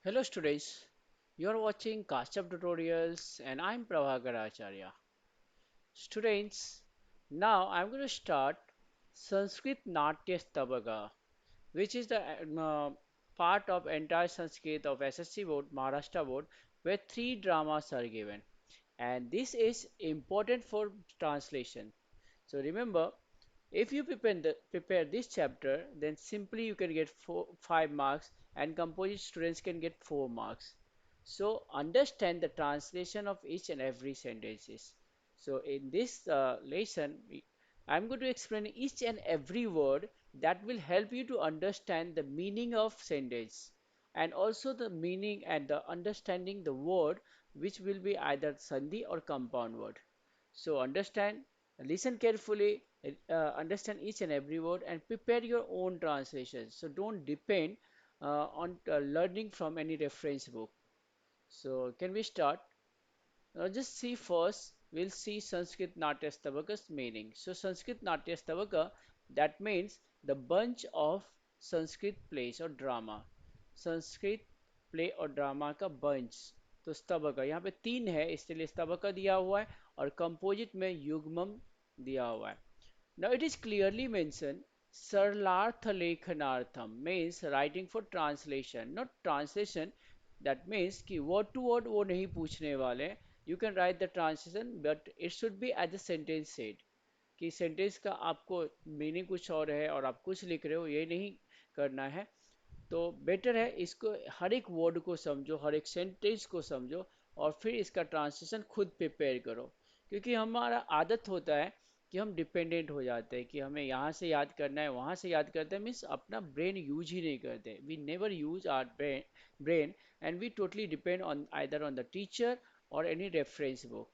Hello students, you are watching KASHYAP tutorials and I'm Prabhakar Acharya. Students, now I'm going to start Sanskrit Natya Stabaka, which is the part of entire Sanskrit of SSC board, Maharashtra board, where three dramas are given. And this is important for translation. So remember, if you prepare this chapter, then simply you can get 5 marks and composite students can get 4 marks. So understand the translation of each and every sentences. So in this lesson, I'm going to explain each and every word that will help you to understand the meaning of sentence and also the meaning and the understanding the word which will be either sandhi or compound word. So understand, listen carefully, understand each and every word, and prepare your own translation. So don't depend on learning from any reference book. So can we start? Now just see first, we'll see Sanskrit Natya Stavaka's meaning. So Sanskrit Natya Stavaka, that means the bunch of Sanskrit plays or drama. Sanskrit play और drama का bunch तो स्तबका यहाँ पे तीन है इसलिए स्तबका दिया हुआ है और कंपोजिट में युग्मम दिया हुआ है. Now it is clearly mentioned Sarlartha Lekhanartham means writing for translation, not translation. That means कि word to word वो नहीं पूछने वाले. You can write the translation, but it should be as the sentence said. कि sentence का आपको meaning कुछ और है और आप कुछ लिख रहे हो ये नहीं करना है. तो बेटर है इसको हर एक वर्ड को समझो हर एक सेंटेंस को समझो और फिर इसका ट्रांसलेशन खुद प्रिपेयर करो क्योंकि हमारा आदत होता है कि हम डिपेंडेंट हो जाते हैं कि हमें यहाँ से याद करना है वहाँ से याद करते हैं मीन्स अपना ब्रेन यूज ही नहीं करते we never use our brain and we totally depend on either on the teacher और any reference book.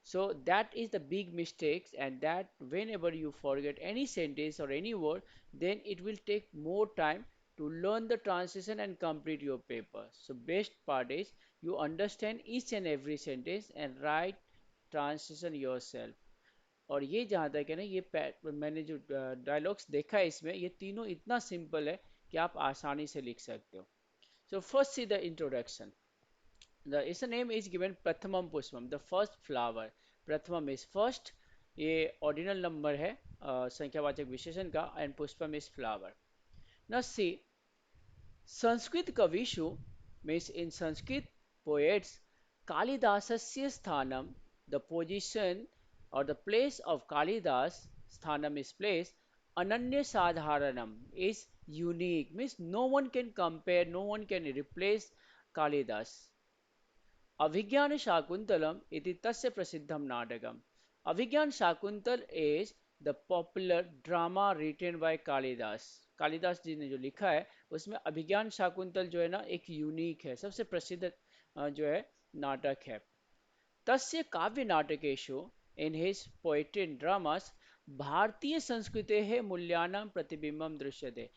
So that is the big mistakes and that whenever you forget any sentence or any word, then it will take more time to learn the translation and complete your paper. So best part is you understand each and every sentence and write translation yourself. और ये जहाँ तक है ना ये मैंने जो dialogues देखा है इसमें ये तीनों इतना सिंपल है कि आप आसानी से लिख सकते हो. So first see the introduction. The its name is given Prathamam Pushpam, the first flower. Prathamam is first. ये ordinal number है संख्यावाचक विशेषण का and Pushpam is flower. Now see, Sanskrit Kavishu means in Sanskrit poets, Kalidasasya sthanam, the position or the place of Kalidas, sthanam is place, Ananya Sadharanam is unique, means no one can compare, no one can replace Kalidas. अभिज्ञान शाकुंतलम इति तस्य प्रसिद्धम नाटकम. Abhijnana Shakuntala is the popular drama written by Kalidasa. Kalidasa ji ने जो लिखा है उसमें अभिज्ञान शाकुंतल जो है ना एक यूनिक है सबसे प्रसिद्ध जो है नाटक है. तस्य काव्य नाटकेशु in his poetry and dramas भारतीय संस्कृते है मूल्यानाम प्रतिबिंबम दृश्यते.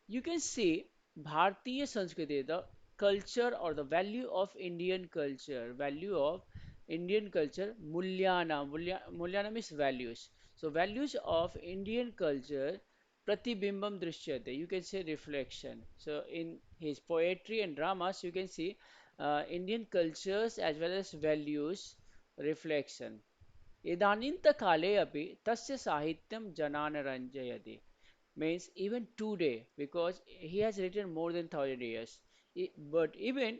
You can see Bharatiya Sanskriti, the culture or the value of Indian culture, Mulyana means values. So values of Indian culture, Pratibhimbam Drishyate, you can say reflection. So in his poetry and dramas, you can see Indian cultures as well as values reflection. इदानीन्तकाले अपि तस्य साहित्यं जनान् रञ्जयति means even today because he has written more than 1,000 years. But even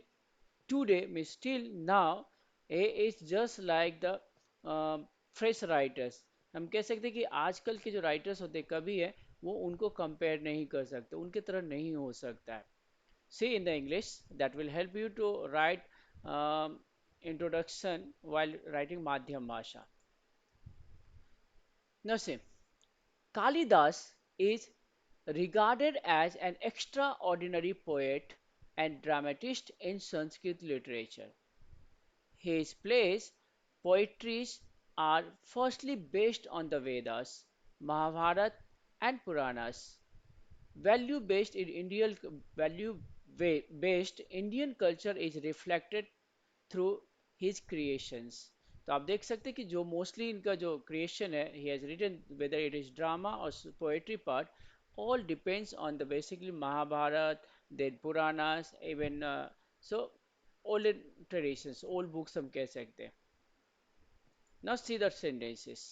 today means still now he is just like the fresh writers. हम कह सकते हैं कि आजकल के जो राइटर्स होते हैं कवि है वो उनको कंपेयर नहीं कर सकते उनके तरह नहीं हो सकता है. See in the English that will help you to write introduction while writing Madhyam Bhasha. Now see, Kalidas is regarded as an extraordinary poet and dramatist in Sanskrit literature. His plays, poetries are firstly based on the Vedas, Mahabharata, and Puranas. Value based Indian culture is reflected through his creations. तो आप देख सकते हैं कि जो mostly इनका जो creation है he has written whether it is drama or poetry part all depends on the basically Mahabharat then Puranas even So old traditions, old books हम कह सकते हैं. Now see the sentences.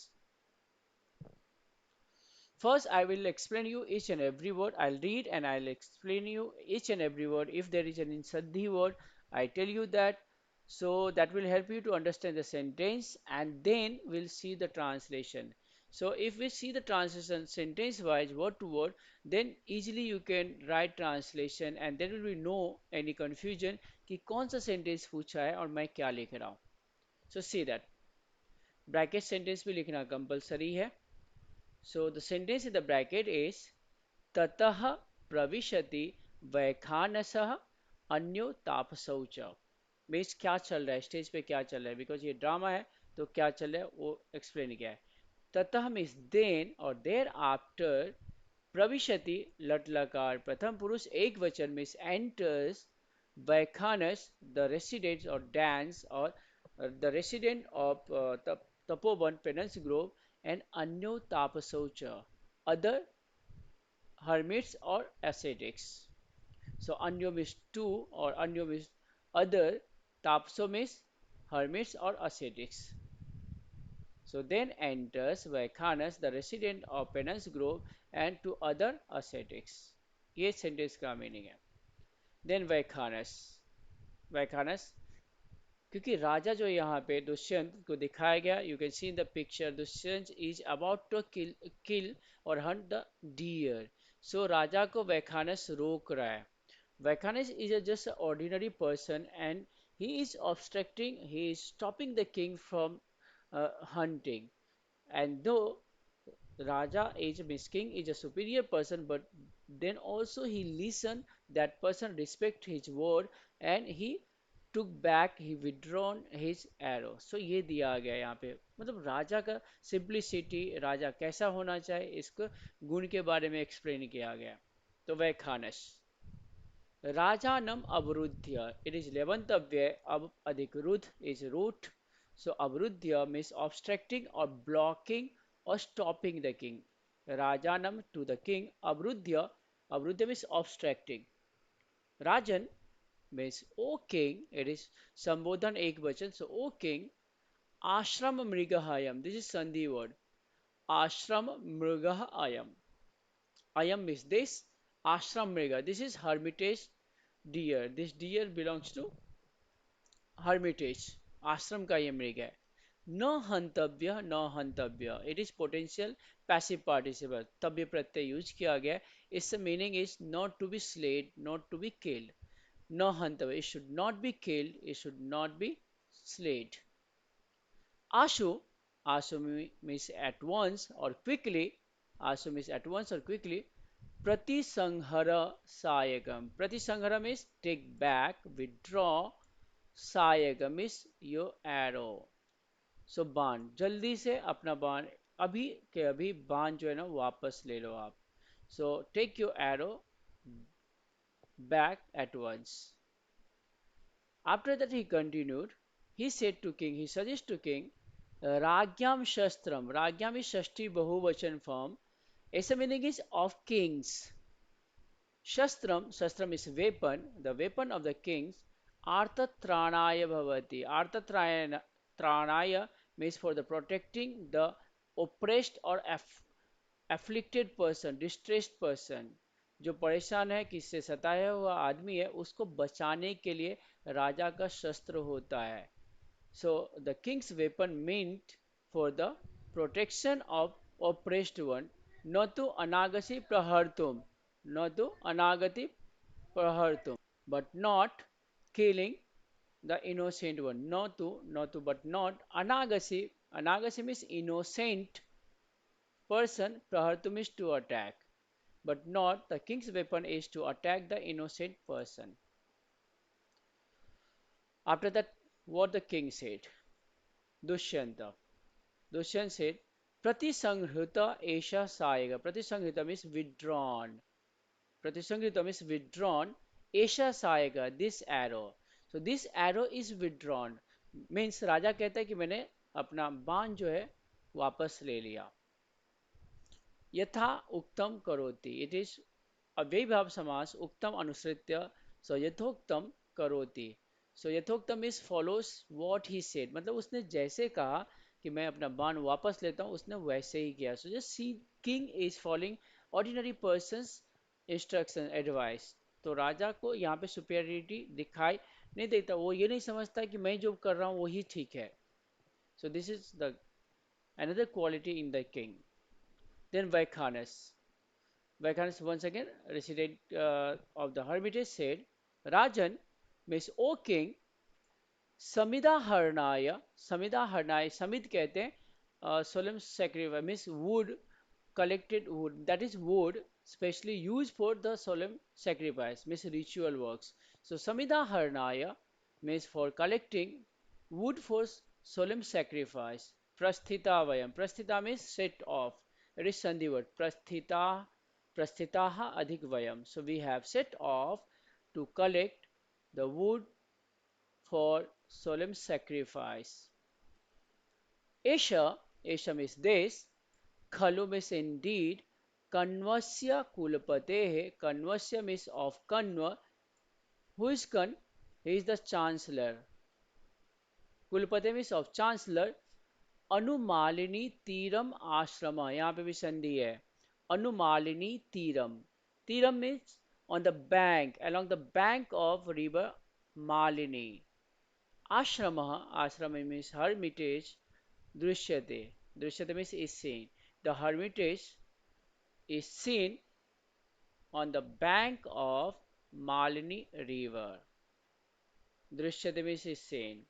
First, I will explain you each and every word. I'll read and I'll explain you each and every word. If there is an insandhi word, I tell you that. So that will help you to understand the sentence, and then we'll see the translation. So if we see the translation sentence wise, word to word, then easily you can write translation and there will be no any confusion कि कौन सा sentence पूछा है और मैं क्या लिख रहा हूँ. So see that. Bracket sentence भी लिखना compulsory है. So the sentence in the bracket is ततः प्रविशति वैखानसः अन्यो तापसौ च. मीन्स क्या चल रहा है स्टेज पे, क्या चल रहा है, बिकॉज ये ड्रामा है तो क्या चल रहा है वो एक्सप्लेन किया है. ततः मीन्स देन और देर आफ्टर. प्रविशति लट लकार प्रथम पुरुष एक वचन means enters. Vaikhanasa the resident और डांस और the resident of Tapovan penance grove and अन्यो तापसौ च other hermits or ascetics. So Anyom is two or Anyom is other, Tapsom is hermits or ascetics. So then enters Vaikhanas, the resident of penance grove, and two other ascetics. ये sentence का meaning है. Then Vaikhanasa क्योंकि राजा जो यहाँ पे दुष्यंत को दिखाया गया, you can see in the picture Dushyant is about to kill और हंट द डियर. सो राजा को वैखानस रोक रहा है. Vaikhanasa is a just ordinary person and he is obstructing, he is stopping the king from hunting. And though Raja is means king is a superior person, but then also he listened, that person respect his word and he took back, he withdrawn his arrow. So ये दिया गया यहाँ पे, मतलब राजा का simplicity, राजा कैसा होना चाहिए इसको गुण के बारे में एक्सप्लेन किया गया. तो वह खानस राजानम अवरुद्ध्य, it is 11th अव्यय, अब अधिकृत is root. So अवरुद्ध्य means obstructing or blocking or stopping the king. Rajanam to the king, अवरुद्ध्य, अवरुद्ध्य means obstructing. Rajan means O king, it is संबोधन एक वचन, so O king. Ashram mrigahayam, this is sandhi word. Ashram mrigahayam. Ayam means this. Ashram mriga, this is hermitage deer. This deer belongs to hermitage. आश्रम का ये मृग है. न हंतव्य, न हंतव्य, it is potential passive participle, तव्य प्रत्यय यूज किया गया. Its meaning is not to be slayed, not to be killed. न हंतव्य, it should not be killed, it should not be slayed. आशु, आशु मीन्स एट वंस और क्विकली. आशु मीन्स एट वंस और क्विकली. प्रतिसंहर सायकम, प्रतिसंहर मीन्स टेक बैक, विड्रॉ. सायकम इज योर एरो. सो बाण, जल्दी से अपना बाण अभी के अभी बाण जो है ना वापस ले लो आप. So take your arrow back at once. After that he continued, he said to king, he suggested to king, Ragyam Shastram, Ragyam is Shashti Bahuvachan form. Its meaning is of kings. Shastram, Shastram is weapon, the weapon of the kings. Artha Tranaya Bhavati. Artha Tranaya means for the protecting the oppressed or afflicted person, distressed person. जो परेशान है, किससे सताया हुआ आदमी है, उसको बचाने के लिए राजा का शस्त्र होता है. So the king's weapon meant for the protection of oppressed one. न तो अनागसी प्रहर्तुम, न तो अनागति प्रहर्तुम, but not killing the innocent one. No to, but not. Anagasi, anagasi means innocent person. Prahartum is to attack, but not. The king's weapon is to attack the innocent person. After that, what the king said, Dushyanta. Dushyant said, Pratisangrita Esha Sayega. Pratisangrita means withdrawn. Pratisangrita means withdrawn. Esha Sayega, this arrow. So this arrow is withdrawn. Means राजा कहता है कि मैंने अपना बाण जो है वापस ले लिया. यथा उक्तम करोति, इट इज अव्ययीभाव समास. उक्तम अनुसृत्य, so यथोक्तम करोति. सो यथोक्तम is follows what he said, मतलब उसने जैसे कहा कि मैं अपना बाण वापस लेता हूँ, उसने वैसे ही किया. So just see king is following ordinary persons instruction advice. तो राजा को यहाँ पे सुपेरियरिटी दिखाई नहीं देता, वो ये नहीं समझता कि मैं जो कर रहा हूँ वही ठीक है. So this is the another quality in the king. Then Vaikhanus. Vaikhanus once again, resident of the hermitage, said, Rajan, means O king, Samida Harnaya, Samid कहते हैं solemn sacrifice, means wood, collected wood, that is wood specially used for the solemn sacrifice, means ritual works. So Samida Harnaya means for collecting wood for solemn sacrifice. Prasthita Vayam. Prasthita means set off. It is Sandhi word. Prasthitaha adhik Vayam. So we have set off to collect the wood for solemn sacrifice. Esha, Esha means this, Khalu means indeed, Kanvasya Kulapatehe, Kanvasya means of Kanva. Who is Kan? He is the chancellor. Kulapate means of chancellor. अनुमालिनी तीरम आश्रम, यहाँ पे भी संधि है. अनुमालिनी तीरम. तीरम means on the bank, along the bank of river Malini. Ashrama, ashrama means hermitage. Drishyate. Drishyate means is seen. The hermitage is seen on the bank of Malini river. Drishyate means is seen.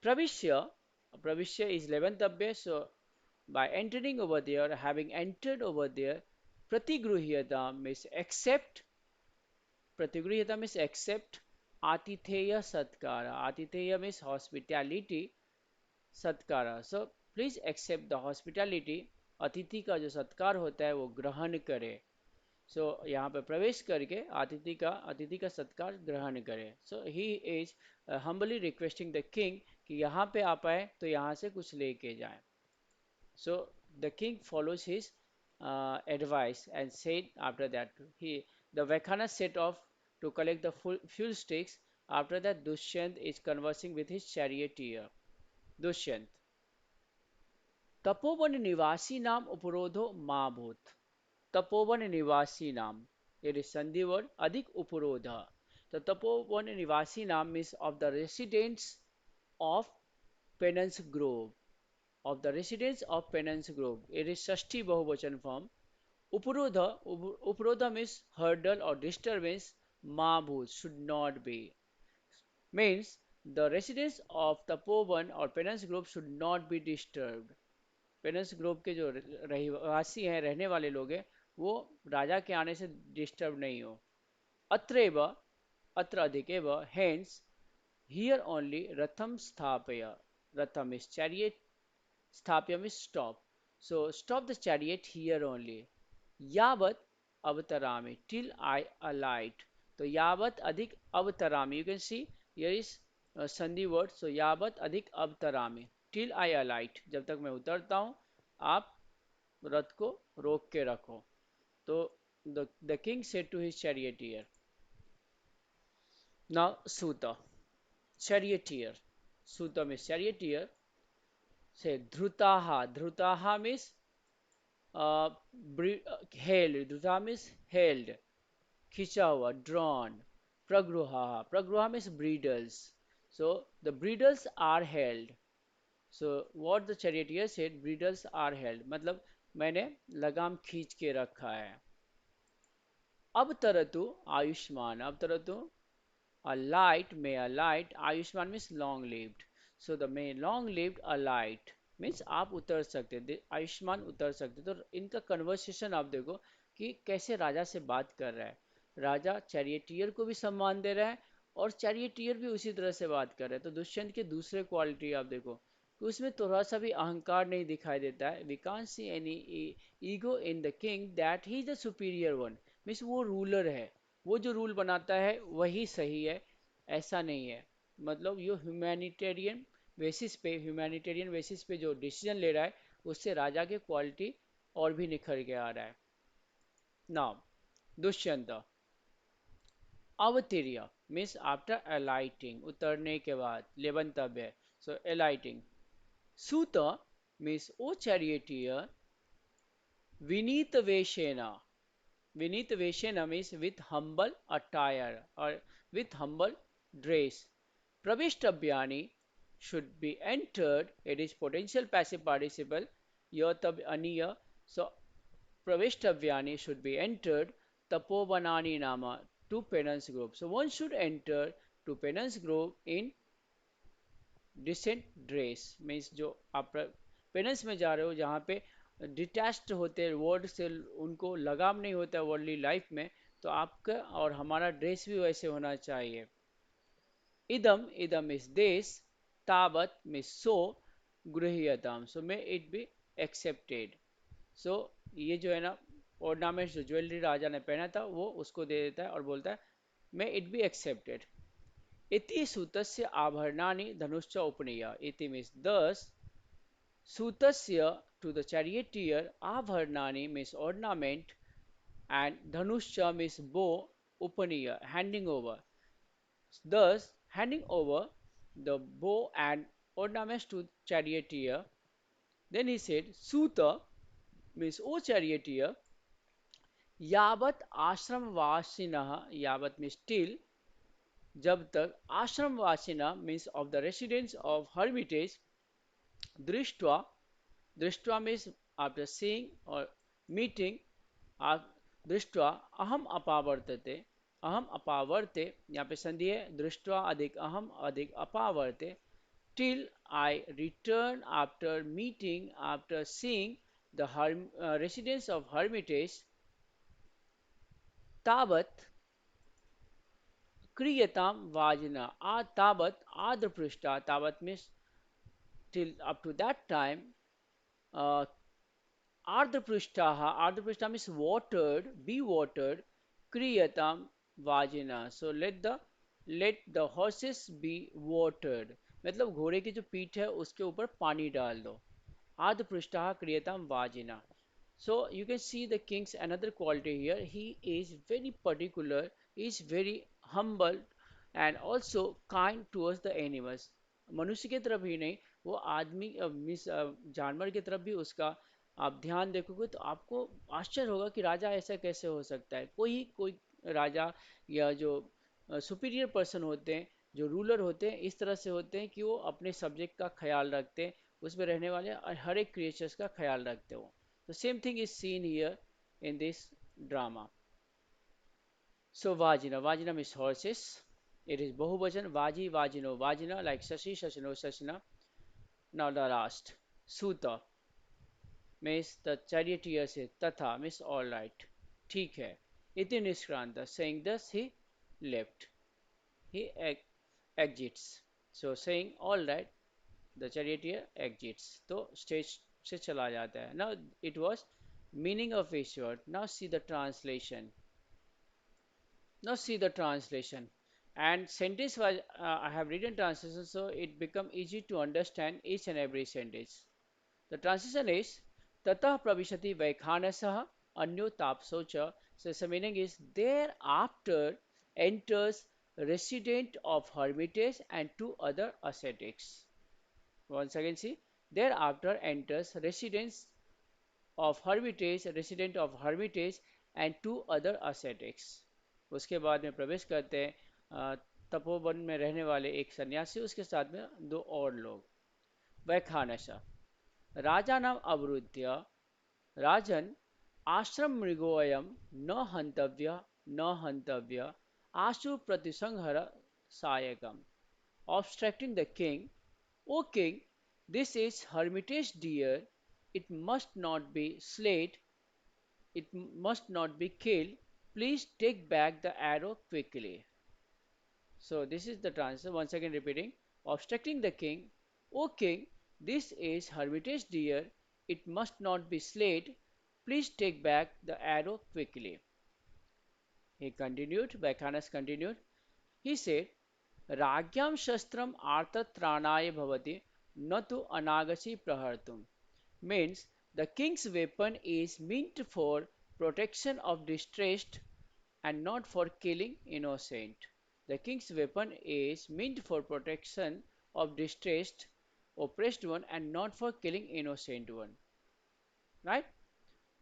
Pravishya, Pravishya is 11th Abhyay, so by entering over there, having entered over there, Pratigruhyata means accept, Pratigruhyata means accept, Atitheya Satkara. Atitheya means hospitality, Satkara. So please accept the hospitality. अतिथि का जो सत्कार होता है वो ग्रहण करे. सो यहाँ पे प्रवेश करके अतिथि का सत्कार ग्रहण करे. So he is humbly requesting the king कि यहाँ पे आप आए तो यहाँ से कुछ लेके जाए. So the king follows his advice and said after that the Vakhana set off to collect the fuel sticks. After that Dushyant is conversing with his charioteer. Dushyant. Tapovan निवासी नाम उपरोधो माभूत. तपोवन निवासी नाम, it is Sandhi word, अधिक उपरोधा. The Tapovan निवासी नाम means of the residents of Penance Grove. Of the residents of Penance Grove. It is Shashti Bahuvachan form. Uparodha means hurdle or disturbance. Mabhut should not be. Means the residents of Tapovan or Penance Grove should not be disturbed. Penance Grove के जो रहवासी हैं, रहने वाले लोग हैं, वो राजा के आने से डिस्टर्ब नहीं हो. अत्रैव, अत्र अधिक एव, हेंस, हियर ओनली रथम स्थापय. रथम इज चैरियट, स्थाप्य means stop. So stop the chariot here only. Yavat avatarami, till I alight. तो यावत अधिक अवतरामी, you can see here is संधि word. So यावत अधिक अवतरामी, till I alight, जब तक मैं उतरता हूँ आप रथ को रोक के रखो. तो the king said to his charioteer. Now Suta, charioteer. Suta means charioteer. Say Dhrutaha. Dhrutaha means held. Dhruta means held. खींचा हुआ, drawn. Pragruha. Pragruha means bridles. So the bridles are held. So what the charioteer said, bridles are held. मतलब मैंने लगाम खींच के रखा है. अब तरतु आयुष्मान. अब तरतु alight, may alight. Ayushman means long lived. So the may long lived alight means आप उतर सकते, आयुष्मान उतर सकते. तो इनका कन्वर्सेशन आप देखो कि कैसे राजा से बात कर रहा है. राजा चैरियटियर को भी सम्मान दे रहा है और चैरियटियर भी उसी तरह से बात कर रहा है. तो दुष्यंत के दूसरे क्वालिटी आप देखो कि उसमें थोड़ा सा भी अहंकार नहीं दिखाई देता है. We can't see any ego in the king that he is the superior one. Means वो रूलर है, वो जो रूल बनाता है वही सही है, ऐसा नहीं है. मतलब ये ह्यूमैनिटेरियन बेसिस पे जो डिसीजन ले रहा है उससे राजा के क्वालिटी और भी निखर के आ रहा है. Now Dushyant. Avatirya means after alighting, उतरने के बाद लेवंतव्य. So alighting. Suta means O charioteer, Vinita Veshena. Vinita Veshena means with humble attire or with humble dress. Pravishtabhyani should be entered. It is potential passive participle. Yatab aniya. So Pravishtavyani should be entered. Tapobanani nama to penance group. So one should enter to penance group in decent dress means जो आप penance में जा रहे हो जहाँ पे detached होते हैं वर्ड से उनको लगाव नहीं होता है वर्ल्डली लाइफ में तो आपका और हमारा ड्रेस भी वैसे होना चाहिए इदम इदम इज दिस ताबत मिस सो गृह्यताम so may it be accepted so ये जो है ना ऑर्नामेंट्स जो ज्वेलरी राजा ने पहना था वो उसको दे देता है और बोलता है मे इट बी एक्सेप्टेड इति सूतस्य आभरणानि धनुश्च उपनीय इति means thus sutasya to the charioteer abharnani means ornament and dhanushya means bow upaniya handing over thus handing over the bow and ornaments to charioteer then he said suta means o charioteer yavat ashramvasinah yavat means till जब तक आश्रमवासिना means of the residents of hermitage दृष्टवा दृष्टवा means after seeing और meeting दृष्टवा अहम अपावर्ते यहाँ पे संधि है दृष्टवा अधिक अहम अधिक अपावर्ते till I return after meeting after seeing the residence of hermitage तावत क्रियताम वाजना तावत आद्रपृष्ठा तावत means till up to that time uh, ardhaprushtaha means watered be watered kriyatam vajina so let the horses be watered मतलब घोड़े की जो पीठ है उसके ऊपर पानी डाल दो ardhaprushtaha kriyatam vajina so you can see the king's another quality here he is very particular he is very humble and also kind towards the animals मनुष्य की तरफ ही नहीं वो आदमी मिस जानवर की तरफ भी उसका आप ध्यान देखोगे तो आपको आश्चर्य होगा कि राजा ऐसा कैसे हो सकता है कोई राजा या जो सुपीरियर पर्सन होते हैं जो रूलर होते हैं इस तरह से होते हैं कि वो अपने सब्जेक्ट का ख्याल रखते हैं उसमें रहने वाले हर एक क्रिएचर्स का ख्याल रखते हो तो same thing is seen here in this drama so vajina means horses it is bahuvachan vajina like shashi shashino shashina now the last suta means the charioteer says tatha means all right ठीक है iti niskranta saying thus he left he exits so saying all right the charioteer exits तो stage से चला जाता है now it was meaning of each word now see the translation now see the translation and sentence was I have written translation so it become easy to understand each and every sentence the translation is Tata Pravishati Vaikhanasah Anyo Tapsocha. So the meaning is thereafter enters resident of hermitage and two other ascetics. Once again see thereafter enters resident of hermitage and two other ascetics. उसके बाद में प्रवेश करते हैं तपोवन में रहने वाले एक सन्यासी उसके साथ में दो और लोग वैखानसा राजा नाम अवरुद्ध्य राजन आश्रम मृगोयम न हंतव्य आशु प्रतिसंहर सायकम obstructing the king o king this is hermitage deer it must not be slayed it must not be killed please take back the arrow quickly so this is the translation once again repeating obstructing the king o king this is hermitage deer it must not be slayed please take back the arrow quickly he continued Vaikanas continued he said राज्ञां शस्त्रम आर्तत्राणाय भवति न तो अनागसी प्रहर्तुम means the king's weapon is meant for protection of distressed and not for killing innocent. The king's weapon is meant for protection of distressed, oppressed one and not for killing innocent one. Right?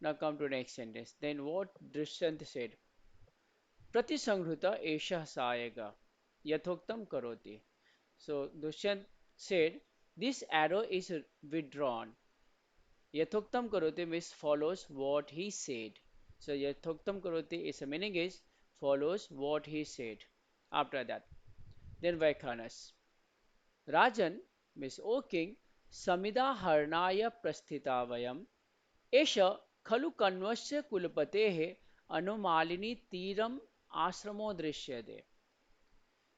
Now come to next sentence. Then what Drishyant said. Pratisanghruta esha sayega yathoktam karoti. So Dushyant said, this arrow is withdrawn. Yathoktam karoti means follows what he said. So Yathoktam karoti is a meaning is follows what he said. After that, then Vaikhanas. Rajan means O king, samida harnaya prasthita vayam. Esha khalu kanvasya kulapatehe anumalini tiram asramo drishyade.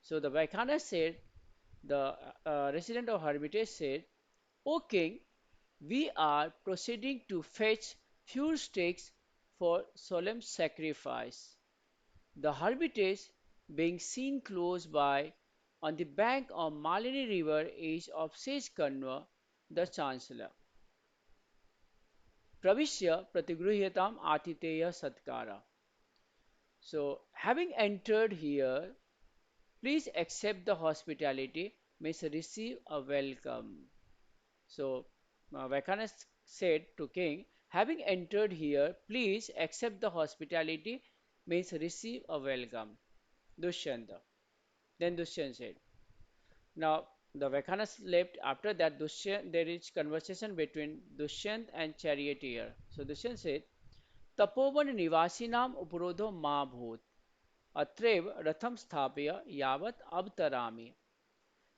So the Vaikhanas said, the resident of Hermitage said, O king, we are proceeding to fetch fuel sticks for solemn sacrifice. The hermitage, being seen close by on the bank of Malini river, is of sage Kanva, the chancellor. Pravishya pratigruhyatam atiteya satkara. So, having entered here, please accept the hospitality, means receive a welcome. So, Vaikanas said to king, having entered here, please accept the hospitality, means receive a welcome. Dushyanta. Then Dushyant said. Now, the Vaikanas left. After that, Dushyant, there is conversation between Dushyant and charioteer. So, Dushyant said, Tapovan निवासिनाम उपरोधो मा भूत अत्रैव रथम स्थापय यावत अवतरामि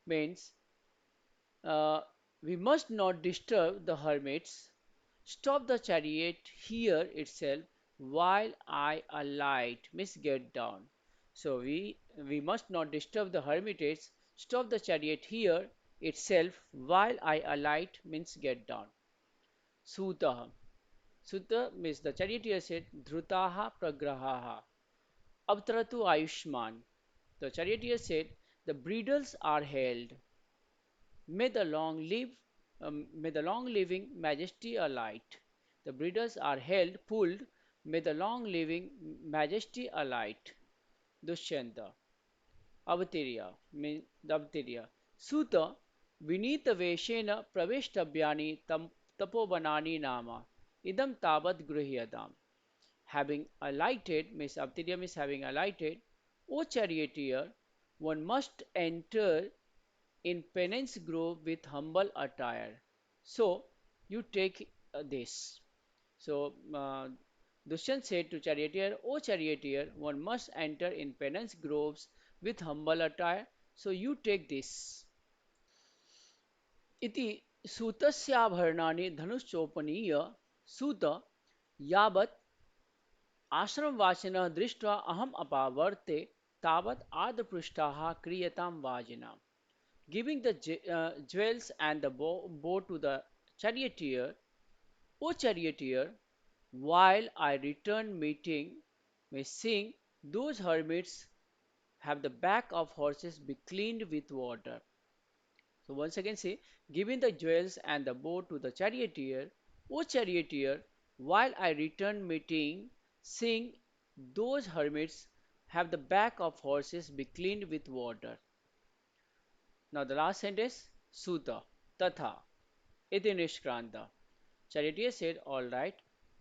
means uh, we must not disturb the hermits. Stop the chariot here itself while I alight. Means get down. So we must not disturb the hermitage. Stop the chariot here itself while I alight. Means get down. Sutaha. Suta means the charioteer said Dhrutaha pragrahaha. Avtaratu Ayushman. The charioteer said the bridles are held. May the may the long living majesty alight. The bridles are held, pulled. May the long living majesty alight. Dushyanta. Avatirya means Avatirya. Suta Vinita Veshena Praveshtabhyani Tapobanani Nama. Idam Tabat Gruhyadam. Having alighted, means Avatirya means having alighted, O charioteer, one must enter in penance grove with humble attire. So you take this. So Dushyant said to charioteer, O charioteer, one must enter in penance groves with humble attire. So you take this. इति सूतस्याभरणानि धनुश्चोपनीय सूत यावत् आश्रमवासिनः दृष्ट्वा अहम् अपावर्ते तावत् आर्द्रपृष्ठाः क्रियतां वाजिनाम्. Giving the jewels and the bow to the charioteer, O charioteer, while I return meeting, may seeing those hermits have the back of horses be cleaned with water. So once again say, giving the jewels and the bow to the charioteer, O charioteer, while I return meeting, seeing those hermits have the back of horses be cleaned with water. Now the last sentence, Suta, Tatha, Iti Nishkranta. Charioteer said, all right,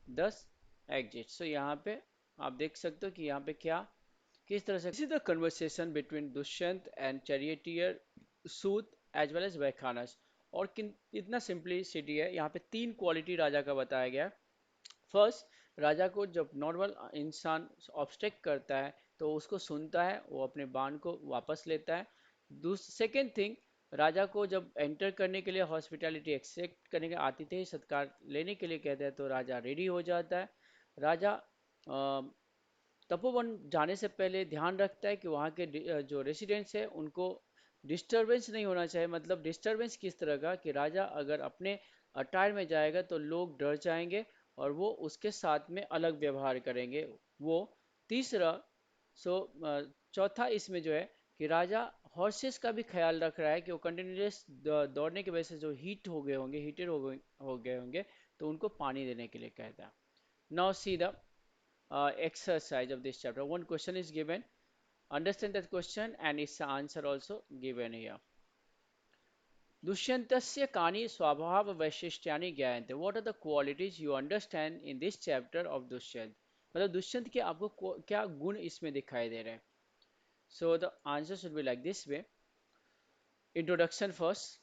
thus exit. So यहाँ पे आप देख सकते हो कि यहाँ पे क्या किस तरह से this is the conversation between Dushyant and charioteer Sut as well as Vaikhanas. और किन इतना सिंपलिसिटी है यहाँ पे तीन क्वालिटी राजा का बताया गया. फर्स्ट, राजा को जब नॉर्मल इंसान ऑब्स्ट्रक्ट करता है तो उसको सुनता है, वो अपने बाण को वापस लेता है. सेकेंड थिंग, राजा को जब एंटर करने के लिए हॉस्पिटैलिटी एक्सेप्ट करने के आतिथ्य सत्कार लेने के लिए कहते हैं तो राजा रेडी हो जाता है. राजा तपोवन जाने से पहले ध्यान रखता है कि वहाँ के जो रेसिडेंट्स है उनको डिस्टरबेंस नहीं होना चाहिए. मतलब डिस्टरबेंस किस तरह का कि राजा अगर अपने अटायर में जाएगा तो लोग डर जाएंगे और वो उसके साथ में अलग व्यवहार करेंगे. वो तीसरा, सो चौथा इसमें जो है कि राजा हॉर्सेस का भी ख्याल रख रहा है कि वो कंटिन्यूस दौड़ने की वजह से जो हीट हो गए होंगे, हीटेड हो गए होंगे, तो उनको पानी देने के लिए कहता है. Now see the exercise of this chapter. One question is given. Understand that question and its answer also given here. दुष्यंतस्य कानि स्वभाव वैशिष्ट्यानि ज्ञायन्ते. What are the qualities you understand in this chapter of Dushyant? मतलब दुष्यंत के आपको क्या गुण इसमें दिखाई दे रहे हैं? So the answer should be like this way. Introduction first.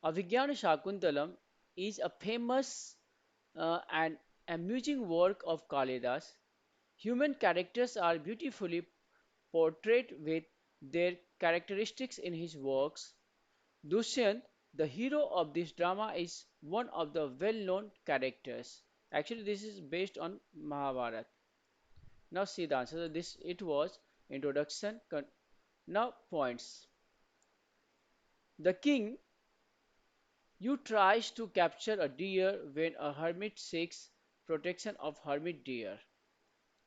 Avigyan Shakuntalam is a famous and amusing work of Kalidas. Human characters are beautifully portrayed with their characteristics in his works. Dushyant, the hero of this drama, is one of the well-known characters. Actually, this is based on Mahabharata. Now see the answer. So this it was introduction. Now points. The king you tries to capture a deer when a hermit seeks protection of hermit deer.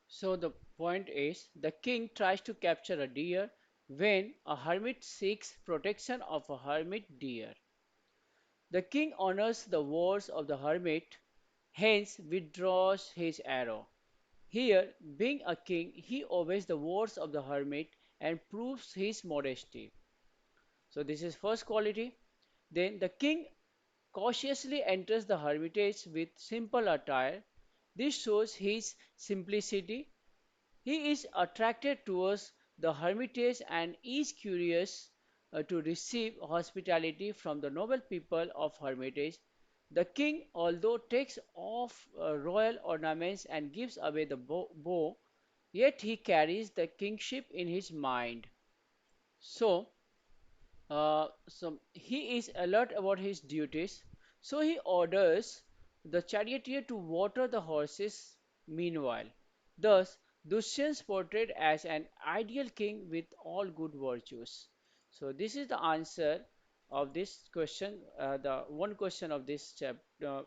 So the point is the king tries to capture a deer when a hermit seeks protection of a hermit deer. The king honors the words of the hermit, hence withdraws his arrow. Here, being a king, he obeys the words of the hermit and proves his modesty. So this is first quality. Then the king cautiously enters the hermitage with simple attire. This shows his simplicity. He is attracted towards the hermitage and is curious to receive hospitality from the noble people of hermitage. The king, although takes off royal ornaments and gives away the bow, yet he carries the kingship in his mind. So he is alert about his duties. So he orders the charioteer to water the horses meanwhile. Thus, Dushyant's portrayed as an ideal king with all good virtues. So this is the answer of this question, the one question of this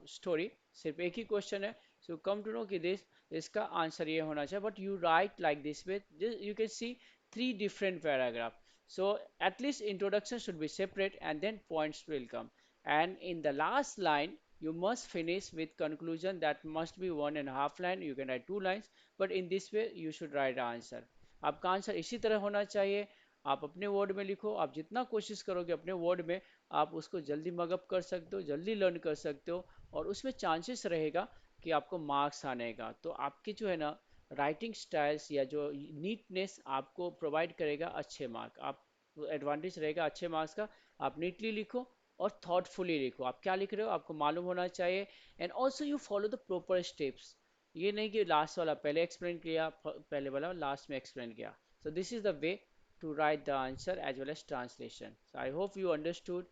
story. सिर्फ एक ही question है. So come to know कि this इसका answer ये होना चाहिए. But you write like this way. You can see three different paragraph. So at least introduction should be separate and then points will come. And in the last line, you must finish with conclusion that must be 1.5 line. You can write 2 lines, but in this way you should write answer. आपका answer इसी तरह होना चाहिए. आप अपने word में लिखो. आप जितना कोशिश करोगे अपने वर्ड में, आप उसको जल्दी मगअप कर सकते हो, जल्दी लर्न कर सकते हो, और उसमें चांसेस रहेगा कि आपको मार्क्स आने का. तो आपकी जो है ना राइटिंग स्टाइल्स या जो नीटनेस आपको प्रोवाइड करेगा अच्छे मार्क. आप एडवांटेज रहेगा अच्छे मार्क्स का. आप नीटली लिखो और थॉटफुली लिखो. आप क्या लिख रहे हो आपको मालूम होना चाहिए. And also you follow the proper steps. ये नहीं कि लास्ट वाला पहले एक्सप्लेन किया, पहले वाला लास्ट में एक्सप्लेन किया. So this is the way to write the answer as well as translation. So I hope you understood,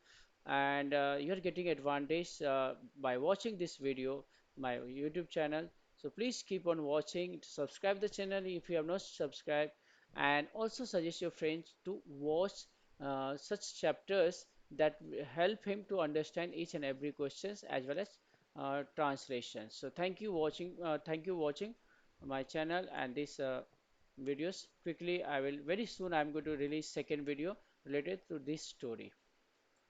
and you are getting advantage by watching this video, my YouTube channel. So please keep on watching. Subscribe the channel if you have not subscribed, and also suggest your friends to watch such chapters that help him to understand each and every questions as well as translation. So thank you watching. Thank you watching my channel and this videos. Quickly, I will very soon. I'm going to release second video related to this story.